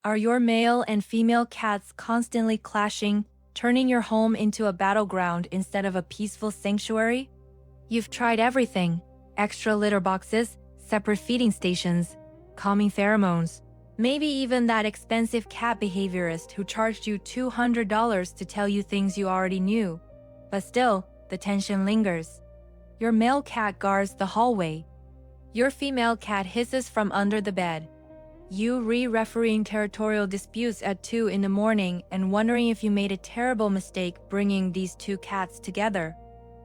Are your male and female cats constantly clashing, turning your home into a battleground instead of a peaceful sanctuary? You've tried everything: extra litter boxes, separate feeding stations, calming pheromones, maybe even that expensive cat behaviorist who charged you $200 to tell you things you already knew. But still, the tension lingers. Your male cat guards the hallway. Your female cat hisses from under the bed. You refereeing territorial disputes at 2 in the morning and wondering if you made a terrible mistake bringing these two cats together.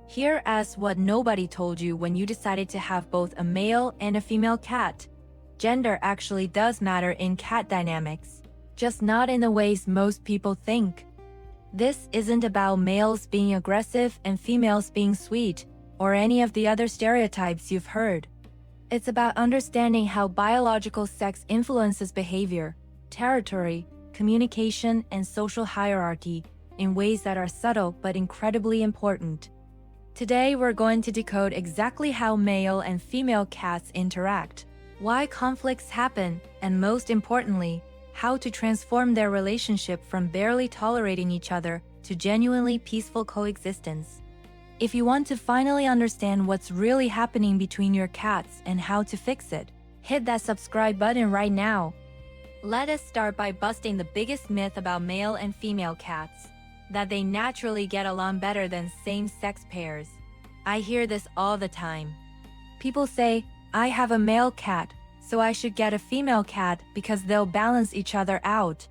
Here is what nobody told you when you decided to have both a male and a female cat. Gender actually does matter in cat dynamics, just not in the ways most people think. This isn't about males being aggressive and females being sweet, or any of the other stereotypes you've heard. It's about understanding how biological sex influences behavior, territory, communication, and social hierarchy in ways that are subtle but incredibly important. Today, we're going to decode exactly how male and female cats interact, why conflicts happen, and most importantly, how to transform their relationship from barely tolerating each other to genuinely peaceful coexistence. If you want to finally understand what's really happening between your cats and how to fix it, hit that subscribe button right now. Let us start by busting the biggest myth about male and female cats, that they naturally get along better than same-sex pairs. I hear this all the time. People say, I have a male cat, so I should get a female cat because they'll balance each other out.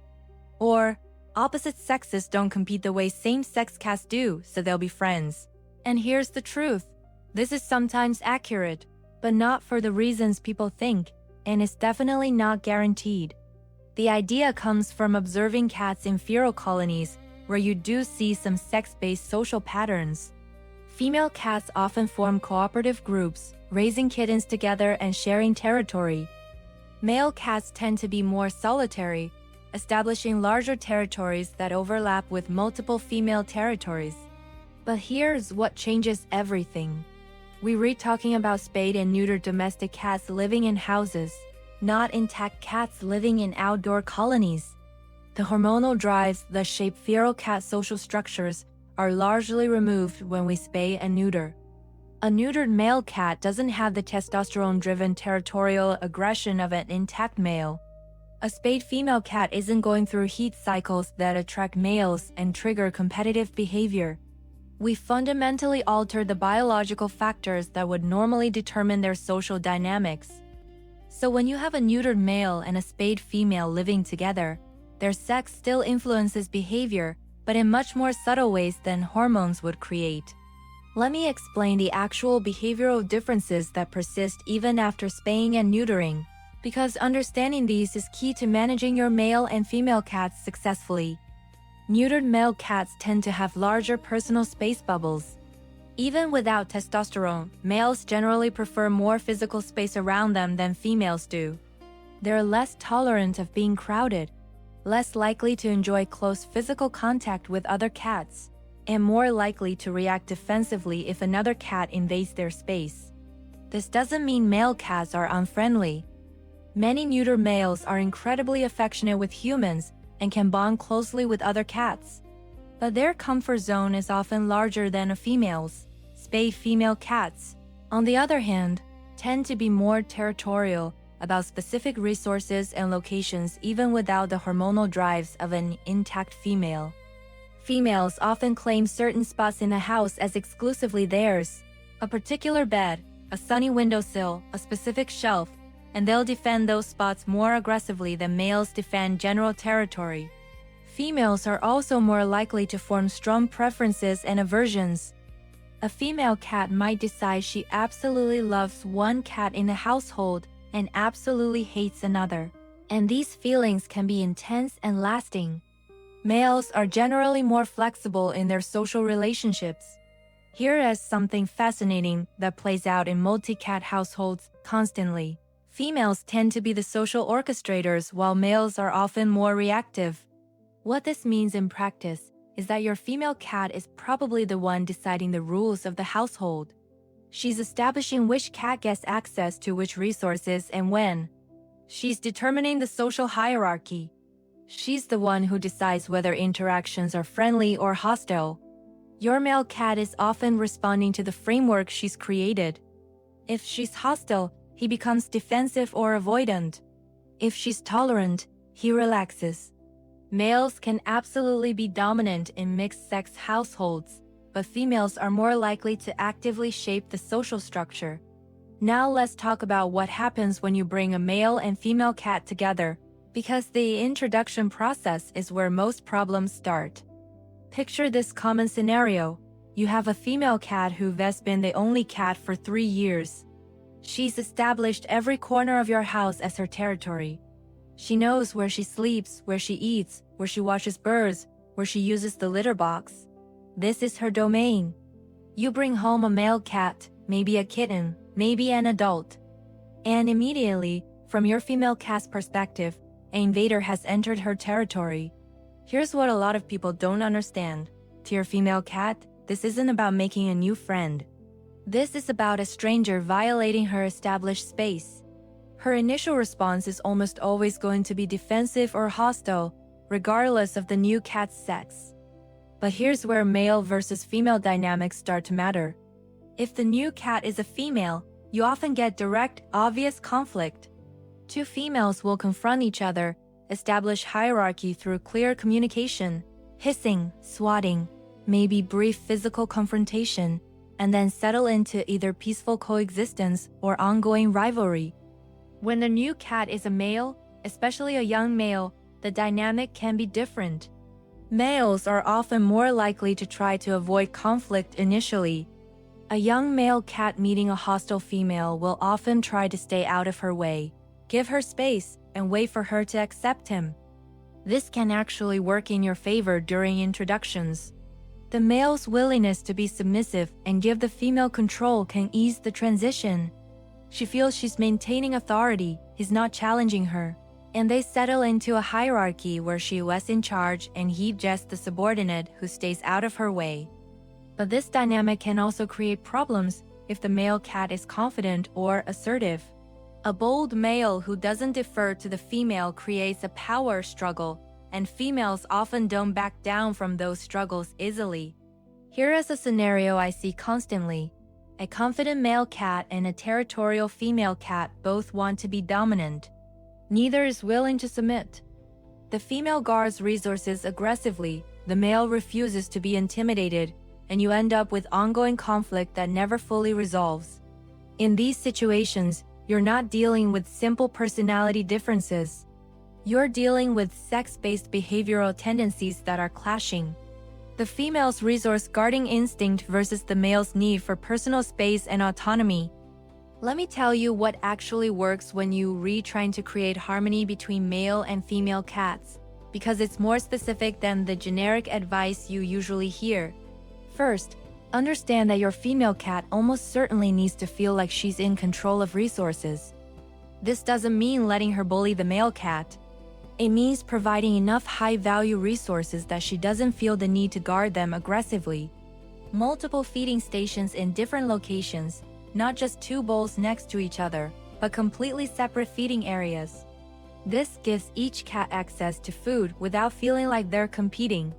Or, opposite sexes don't compete the way same-sex cats do, so they'll be friends. And here's the truth. This is sometimes accurate, but not for the reasons people think, and it's definitely not guaranteed. The idea comes from observing cats in feral colonies, where you do see some sex-based social patterns. Female cats often form cooperative groups, raising kittens together and sharing territory. Male cats tend to be more solitary, establishing larger territories that overlap with multiple female territories. But here's what changes everything. We're talking about spayed and neutered domestic cats living in houses, not intact cats living in outdoor colonies. The hormonal drives that shape feral cat social structures are largely removed when we spay and neuter. A neutered male cat doesn't have the testosterone-driven territorial aggression of an intact male. A spayed female cat isn't going through heat cycles that attract males and trigger competitive behavior. We fundamentally altered the biological factors that would normally determine their social dynamics. So when you have a neutered male and a spayed female living together, their sex still influences behavior, but in much more subtle ways than hormones would create. Let me explain the actual behavioral differences that persist even after spaying and neutering, because understanding these is key to managing your male and female cats successfully. Neutered male cats tend to have larger personal space bubbles. Even without testosterone, males generally prefer more physical space around them than females do. They're less tolerant of being crowded, less likely to enjoy close physical contact with other cats, and more likely to react defensively if another cat invades their space. This doesn't mean male cats are unfriendly. Many neutered males are incredibly affectionate with humans and can bond closely with other cats. But their comfort zone is often larger than a female's. Spayed female cats, on the other hand, tend to be more territorial about specific resources and locations even without the hormonal drives of an intact female. Females often claim certain spots in the house as exclusively theirs, a particular bed, a sunny windowsill, a specific shelf, and they'll defend those spots more aggressively than males defend general territory. Females are also more likely to form strong preferences and aversions. A female cat might decide she absolutely loves one cat in the household and absolutely hates another, and these feelings can be intense and lasting. Males are generally more flexible in their social relationships. Here is something fascinating that plays out in multi-cat households constantly. Females tend to be the social orchestrators while males are often more reactive. What this means in practice is that your female cat is probably the one deciding the rules of the household. She's establishing which cat gets access to which resources and when. She's determining the social hierarchy. She's the one who decides whether interactions are friendly or hostile. Your male cat is often responding to the framework she's created. If she's hostile, he becomes defensive or avoidant. If she's tolerant, he relaxes. Males can absolutely be dominant in mixed-sex households, but females are more likely to actively shape the social structure. Now let's talk about what happens when you bring a male and female cat together, because the introduction process is where most problems start. Picture this common scenario. You have a female cat who has been the only cat for 3 years. She's established every corner of your house as her territory. She knows where she sleeps, where she eats, where she watches birds, where she uses the litter box. This is her domain. You bring home a male cat, maybe a kitten, maybe an adult. And immediately, from your female cat's perspective, an invader has entered her territory. Here's what a lot of people don't understand. To your female cat, this isn't about making a new friend. This is about a stranger violating her established space. Her initial response is almost always going to be defensive or hostile, regardless of the new cat's sex. But here's where male versus female dynamics start to matter. If the new cat is a female, you often get direct, obvious conflict. Two females will confront each other, establish hierarchy through clear communication, hissing, swatting, maybe brief physical confrontation, and then settle into either peaceful coexistence or ongoing rivalry. When the new cat is a male, especially a young male, the dynamic can be different. Males are often more likely to try to avoid conflict initially. A young male cat meeting a hostile female will often try to stay out of her way, give her space, and wait for her to accept him. This can actually work in your favor during introductions. The male's willingness to be submissive and give the female control can ease the transition. She feels she's maintaining authority, he's not challenging her, and they settle into a hierarchy where she was in charge and he's just the subordinate who stays out of her way. But this dynamic can also create problems if the male cat is confident or assertive. A bold male who doesn't defer to the female creates a power struggle, and females often don't back down from those struggles easily. Here is a scenario I see constantly. A confident male cat and a territorial female cat both want to be dominant. Neither is willing to submit. The female guards resources aggressively, the male refuses to be intimidated, and you end up with ongoing conflict that never fully resolves. In these situations, you're not dealing with simple personality differences. You're dealing with sex-based behavioral tendencies that are clashing. The female's resource-guarding instinct versus the male's need for personal space and autonomy. Let me tell you what actually works when you trying to create harmony between male and female cats, because it's more specific than the generic advice you usually hear. First, understand that your female cat almost certainly needs to feel like she's in control of resources. This doesn't mean letting her bully the male cat. It means providing enough high-value resources that she doesn't feel the need to guard them aggressively. Multiple feeding stations in different locations, not just 2 bowls next to each other, but completely separate feeding areas. This gives each cat access to food without feeling like they're competing.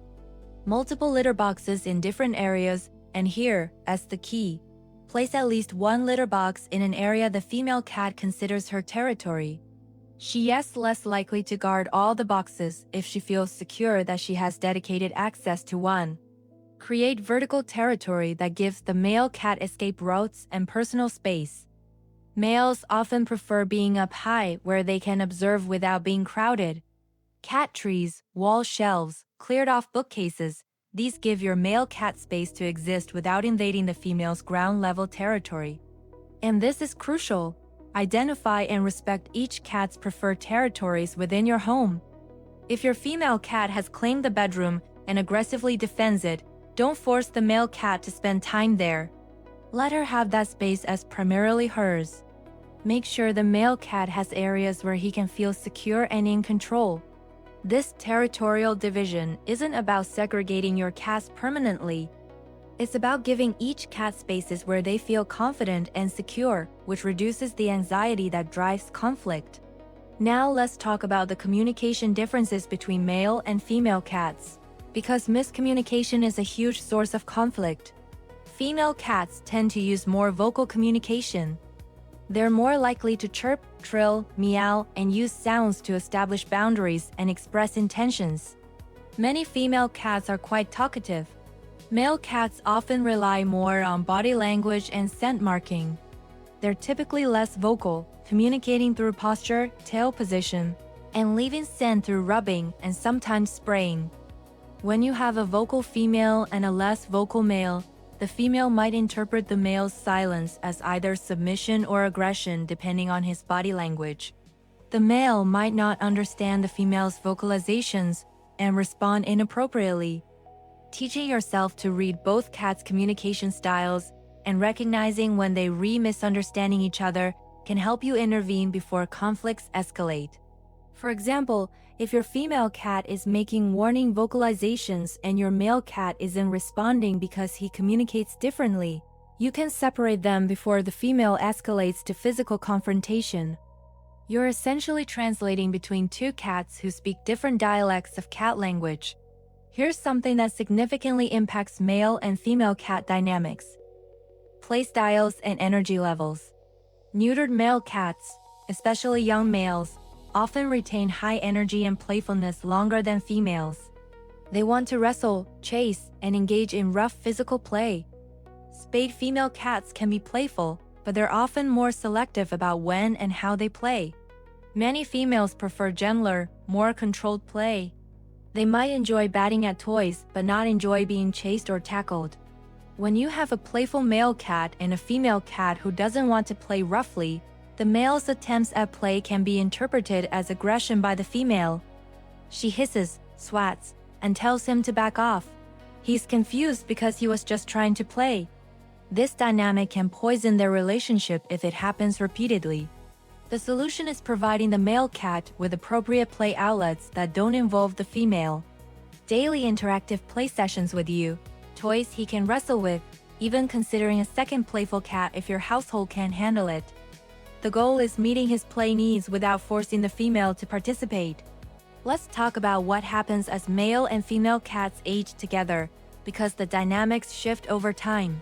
Multiple litter boxes in different areas, and here, as the key, place at least 1 litter box in an area the female cat considers her territory. She is less likely to guard all the boxes if she feels secure that she has dedicated access to one. Create vertical territory that gives the male cat escape routes and personal space. Males often prefer being up high where they can observe without being crowded. Cat trees, wall shelves, cleared-off bookcases, these give your male cat space to exist without invading the female's ground-level territory. And this is crucial. Identify and respect each cat's preferred territories within your home. If your female cat has claimed the bedroom and aggressively defends it, don't force the male cat to spend time there. Let her have that space as primarily hers. Make sure the male cat has areas where he can feel secure and in control. This territorial division isn't about segregating your cats permanently. It's about giving each cat spaces where they feel confident and secure, which reduces the anxiety that drives conflict. Now let's talk about the communication differences between male and female cats. Because miscommunication is a huge source of conflict. Female cats tend to use more vocal communication. They're more likely to chirp, trill, meow, and use sounds to establish boundaries and express intentions. Many female cats are quite talkative. Male cats often rely more on body language and scent marking. They're typically less vocal, communicating through posture, tail position, and leaving scent through rubbing and sometimes spraying. When you have a vocal female and a less vocal male, the female might interpret the male's silence as either submission or aggression depending on his body language. The male might not understand the female's vocalizations and respond inappropriately. Teaching yourself to read both cats' communication styles and recognizing when they misunderstanding each other can help you intervene before conflicts escalate. For example, if your female cat is making warning vocalizations and your male cat isn't responding because he communicates differently, you can separate them before the female escalates to physical confrontation. You're essentially translating between two cats who speak different dialects of cat language. Here's something that significantly impacts male and female cat dynamics: play styles and energy levels. Neutered male cats, especially young males, often retain high energy and playfulness longer than females. They want to wrestle, chase, and engage in rough physical play. Spayed female cats can be playful, but they're often more selective about when and how they play. Many females prefer gentler, more controlled play. They might enjoy batting at toys, but not enjoy being chased or tackled. When you have a playful male cat and a female cat who doesn't want to play roughly, the male's attempts at play can be interpreted as aggression by the female. She hisses, swats, and tells him to back off. He's confused because he was just trying to play. This dynamic can poison their relationship if it happens repeatedly. The solution is providing the male cat with appropriate play outlets that don't involve the female. Daily interactive play sessions with you, toys he can wrestle with, even considering a second playful cat if your household can't handle it. The goal is meeting his play needs without forcing the female to participate. Let's talk about what happens as male and female cats age together, because the dynamics shift over time.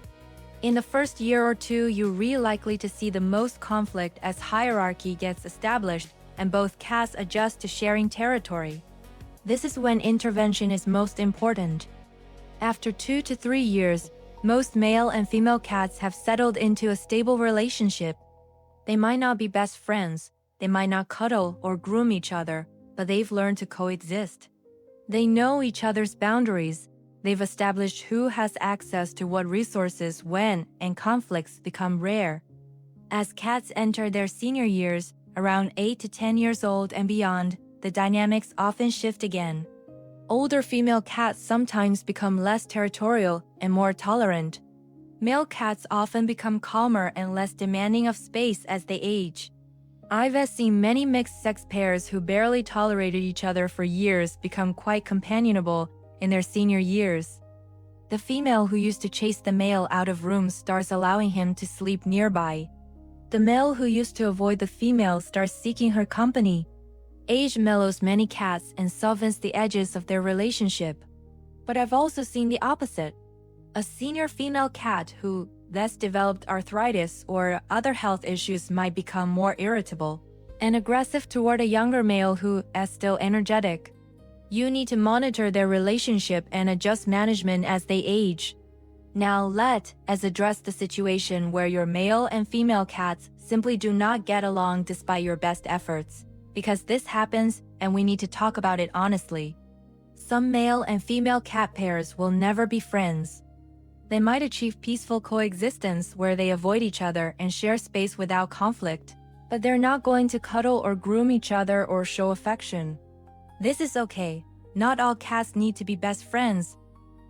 In the first year or two, you're really likely to see the most conflict as hierarchy gets established and both cats adjust to sharing territory. This is when intervention is most important. After 2 to 3 years, most male and female cats have settled into a stable relationship. They might not be best friends, they might not cuddle or groom each other, but they've learned to coexist. They know each other's boundaries. They've established who has access to what resources when, and conflicts become rare. As cats enter their senior years, around 8 to 10 years old and beyond, the dynamics often shift again. Older female cats sometimes become less territorial and more tolerant. Male cats often become calmer and less demanding of space as they age. I've seen many mixed-sex pairs who barely tolerated each other for years become quite companionable in their senior years. The female who used to chase the male out of rooms starts allowing him to sleep nearby. The male who used to avoid the female starts seeking her company. Age mellows many cats and softens the edges of their relationship. But I've also seen the opposite. A senior female cat who thus developed arthritis or other health issues might become more irritable and aggressive toward a younger male who is still energetic. You need to monitor their relationship and adjust management as they age. Now let's address the situation where your male and female cats simply do not get along despite your best efforts, because this happens and we need to talk about it honestly. Some male and female cat pairs will never be friends. They might achieve peaceful coexistence where they avoid each other and share space without conflict, but they're not going to cuddle or groom each other or show affection. This is okay. Not all cats need to be best friends.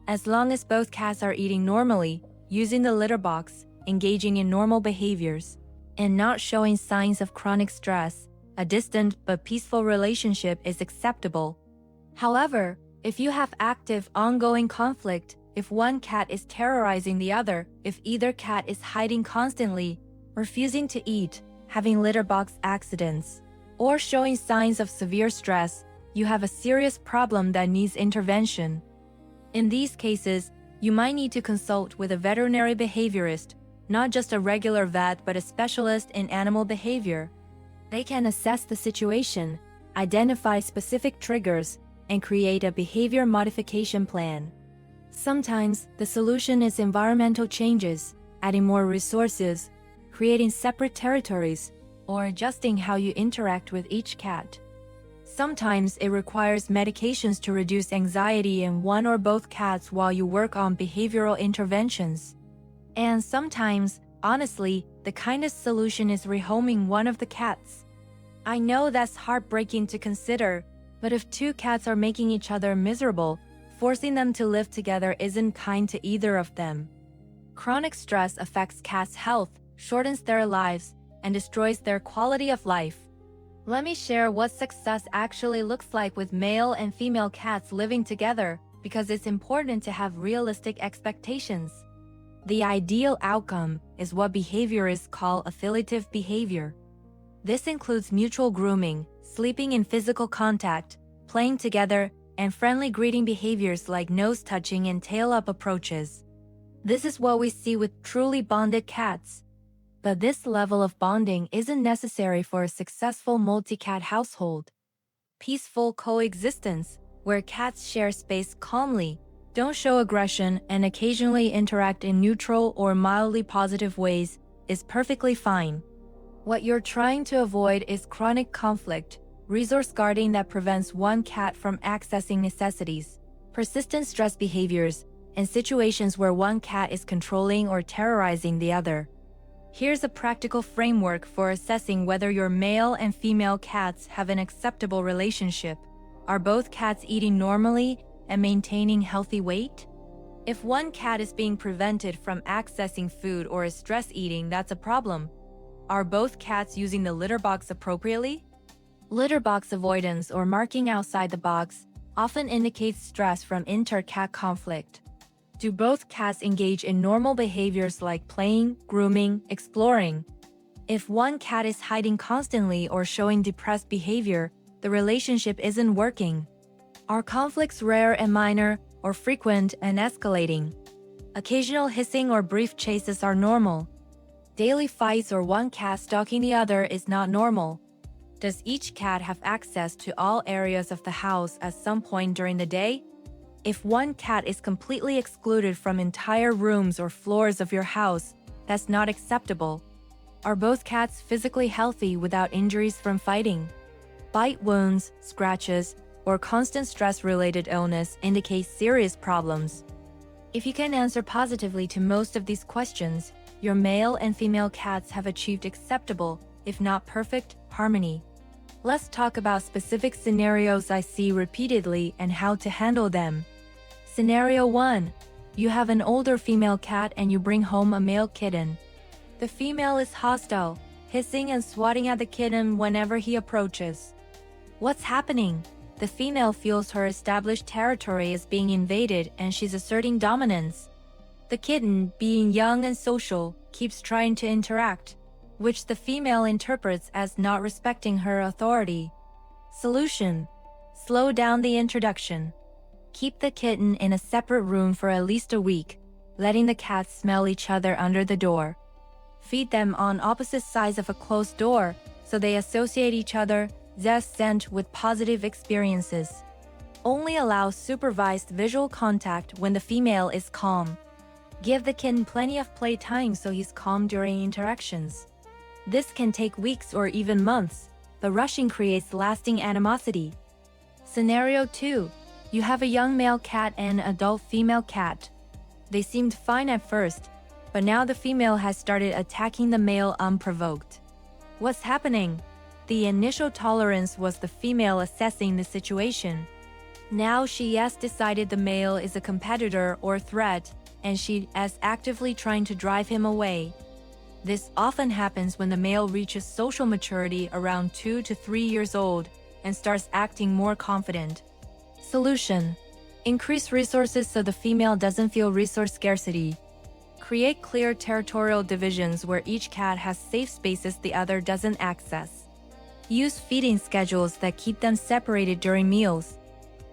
As long as both cats are eating normally, using the litter box, engaging in normal behaviors, and not showing signs of chronic stress, a distant but peaceful relationship is acceptable. However, if you have active, ongoing conflict, if one cat is terrorizing the other, if either cat is hiding constantly, refusing to eat, having litter box accidents, or showing signs of severe stress, you have a serious problem that needs intervention. In these cases, you might need to consult with a veterinary behaviorist, not just a regular vet but a specialist in animal behavior. They can assess the situation, identify specific triggers, and create a behavior modification plan. Sometimes, the solution is environmental changes, adding more resources, creating separate territories, or adjusting how you interact with each cat. Sometimes it requires medications to reduce anxiety in one or both cats while you work on behavioral interventions. And sometimes, honestly, the kindest solution is rehoming one of the cats. I know that's heartbreaking to consider, but if two cats are making each other miserable, forcing them to live together isn't kind to either of them. Chronic stress affects cats' health, shortens their lives, and destroys their quality of life. Let me share what success actually looks like with male and female cats living together, because it's important to have realistic expectations. The ideal outcome is what behaviorists call affiliative behavior. This includes mutual grooming, sleeping in physical contact, playing together, and friendly greeting behaviors like nose touching and tail-up approaches. This is what we see with truly bonded cats. But this level of bonding isn't necessary for a successful multi-cat household. Peaceful coexistence, where cats share space calmly, don't show aggression, and occasionally interact in neutral or mildly positive ways, is perfectly fine. What you're trying to avoid is chronic conflict, resource guarding that prevents one cat from accessing necessities, persistent stress behaviors, and situations where one cat is controlling or terrorizing the other. Here's a practical framework for assessing whether your male and female cats have an acceptable relationship. Are both cats eating normally and maintaining healthy weight? If one cat is being prevented from accessing food or is stress eating, that's a problem. Are both cats using the litter box appropriately? Litter box avoidance or marking outside the box often indicates stress from inter-cat conflict. Do both cats engage in normal behaviors like playing, grooming, exploring? If one cat is hiding constantly or showing depressed behavior, the relationship isn't working. Are conflicts rare and minor, or frequent and escalating? Occasional hissing or brief chases are normal. Daily fights or one cat stalking the other is not normal. Does each cat have access to all areas of the house at some point during the day? If one cat is completely excluded from entire rooms or floors of your house, that's not acceptable. Are both cats physically healthy without injuries from fighting? Bite wounds, scratches, or constant stress-related illness indicate serious problems. If you can answer positively to most of these questions, your male and female cats have achieved acceptable, if not perfect, harmony. Let's talk about specific scenarios I see repeatedly and how to handle them. Scenario 1. You have an older female cat and you bring home a male kitten. The female is hostile, hissing and swatting at the kitten whenever he approaches. What's happening? The female feels her established territory is being invaded and she's asserting dominance. The kitten, being young and social, keeps trying to interact, which the female interprets as not respecting her authority. Solution: slow down the introduction. Keep the kitten in a separate room for at least a week, letting the cats smell each other under the door. Feed them on opposite sides of a closed door, so they associate each other's scent with positive experiences. Only allow supervised visual contact when the female is calm. Give the kitten plenty of playtime so he's calm during interactions. This can take weeks or even months, but rushing creates lasting animosity. Scenario 2. You have a young male cat and an adult female cat. They seemed fine at first, but now the female has started attacking the male unprovoked. What's happening? The initial tolerance was the female assessing the situation. Now she has decided the male is a competitor or threat, and she is actively trying to drive him away. This often happens when the male reaches social maturity around 2 to 3 years old and starts acting more confident. Solution: increase resources so the female doesn't feel resource scarcity. Create clear territorial divisions where each cat has safe spaces the other doesn't access. Use feeding schedules that keep them separated during meals.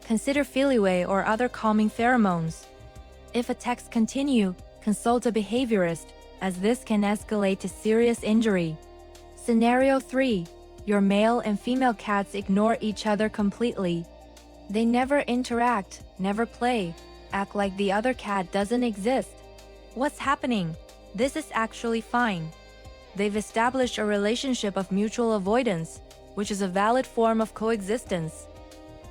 Consider filiway or other calming pheromones. If attacks continue, consult a behaviorist, as this can escalate to serious injury. Scenario 3. Your male and female cats ignore each other completely. They never interact, never play, act like the other cat doesn't exist. What's happening? This is actually fine. They've established a relationship of mutual avoidance, which is a valid form of coexistence.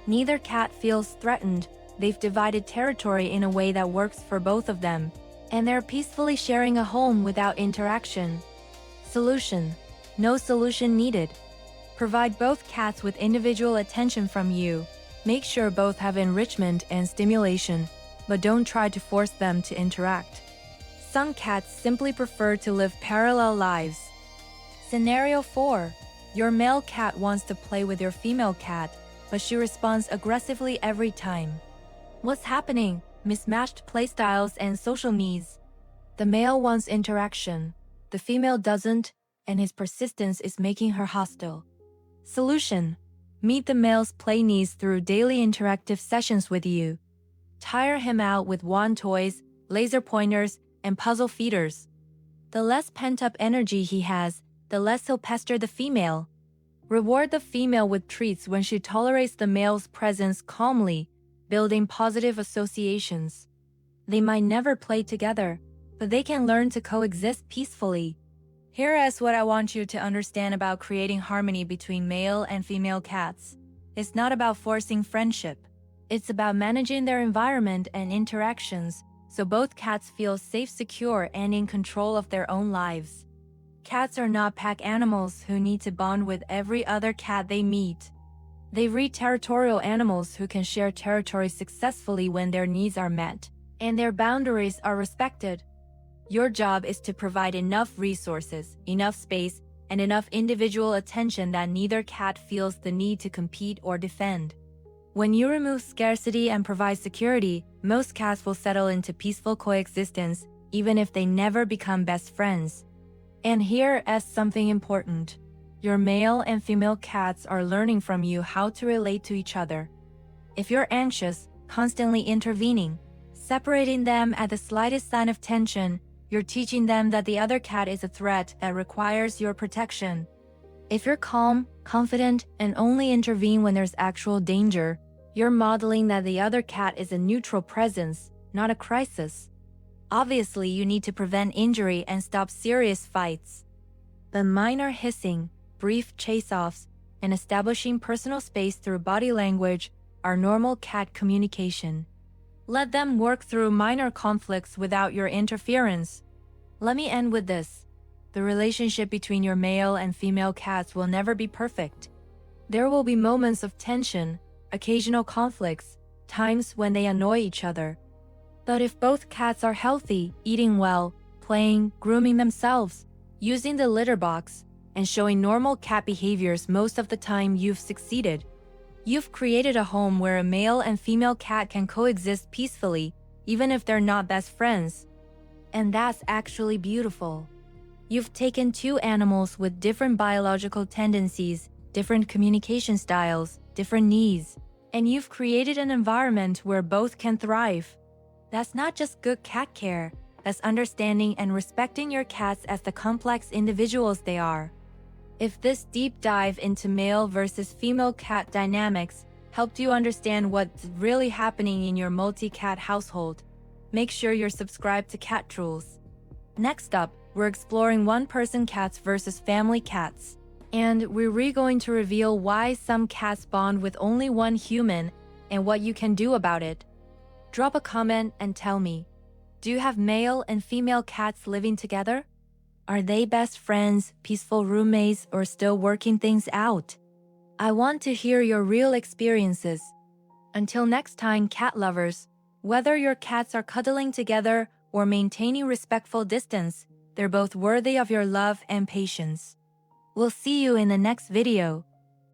Neither cat feels threatened. They've divided territory in a way that works for both of them, and they're peacefully sharing a home without interaction. Solution. No solution needed. Provide both cats with individual attention from you. Make sure both have enrichment and stimulation, but don't try to force them to interact. Some cats simply prefer to live parallel lives. Scenario 4. Your male cat wants to play with your female cat, but she responds aggressively every time. What's happening? Mismatched playstyles and social needs. The male wants interaction. The female doesn't, and his persistence is making her hostile. Solution. Meet the male's play needs through daily interactive sessions with you. Tire him out with wand toys, laser pointers, and puzzle feeders. The less pent-up energy he has, the less he'll pester the female. Reward the female with treats when she tolerates the male's presence calmly, building positive associations. They might never play together, but they can learn to coexist peacefully. Here is what I want you to understand about creating harmony between male and female cats. It's not about forcing friendship. It's about managing their environment and interactions, so both cats feel safe, secure, and in control of their own lives. Cats are not pack animals who need to bond with every other cat they meet. They are territorial animals who can share territory successfully when their needs are met, and their boundaries are respected. Your job is to provide enough resources, enough space, and enough individual attention that neither cat feels the need to compete or defend. When you remove scarcity and provide security, most cats will settle into peaceful coexistence, even if they never become best friends. And here is something important. Your male and female cats are learning from you how to relate to each other. If you're anxious, constantly intervening, separating them at the slightest sign of tension, you're teaching them that the other cat is a threat that requires your protection. If you're calm, confident, and only intervene when there's actual danger, you're modeling that the other cat is a neutral presence, not a crisis. Obviously, you need to prevent injury and stop serious fights. The minor hissing, brief chase-offs, and establishing personal space through body language are normal cat communication. Let them work through minor conflicts without your interference. Let me end with this. The relationship between your male and female cats will never be perfect. There will be moments of tension, occasional conflicts, times when they annoy each other. But if both cats are healthy, eating well, playing, grooming themselves, using the litter box, and showing normal cat behaviors most of the time, you've succeeded. You've created a home where a male and female cat can coexist peacefully, even if they're not best friends. And that's actually beautiful. You've taken two animals with different biological tendencies, different communication styles, different needs, and you've created an environment where both can thrive. That's not just good cat care, that's understanding and respecting your cats as the complex individuals they are. If this deep dive into male versus female cat dynamics helped you understand what's really happening in your multi-cat household, make sure you're subscribed to CatRules. Next up, we're exploring one-person cats versus family cats. And we're going to reveal why some cats bond with only one human and what you can do about it. Drop a comment and tell me, do you have male and female cats living together? Are they best friends, peaceful roommates, or still working things out? I want to hear your real experiences. Until next time, cat lovers, whether your cats are cuddling together or maintaining respectful distance, they're both worthy of your love and patience. We'll see you in the next video.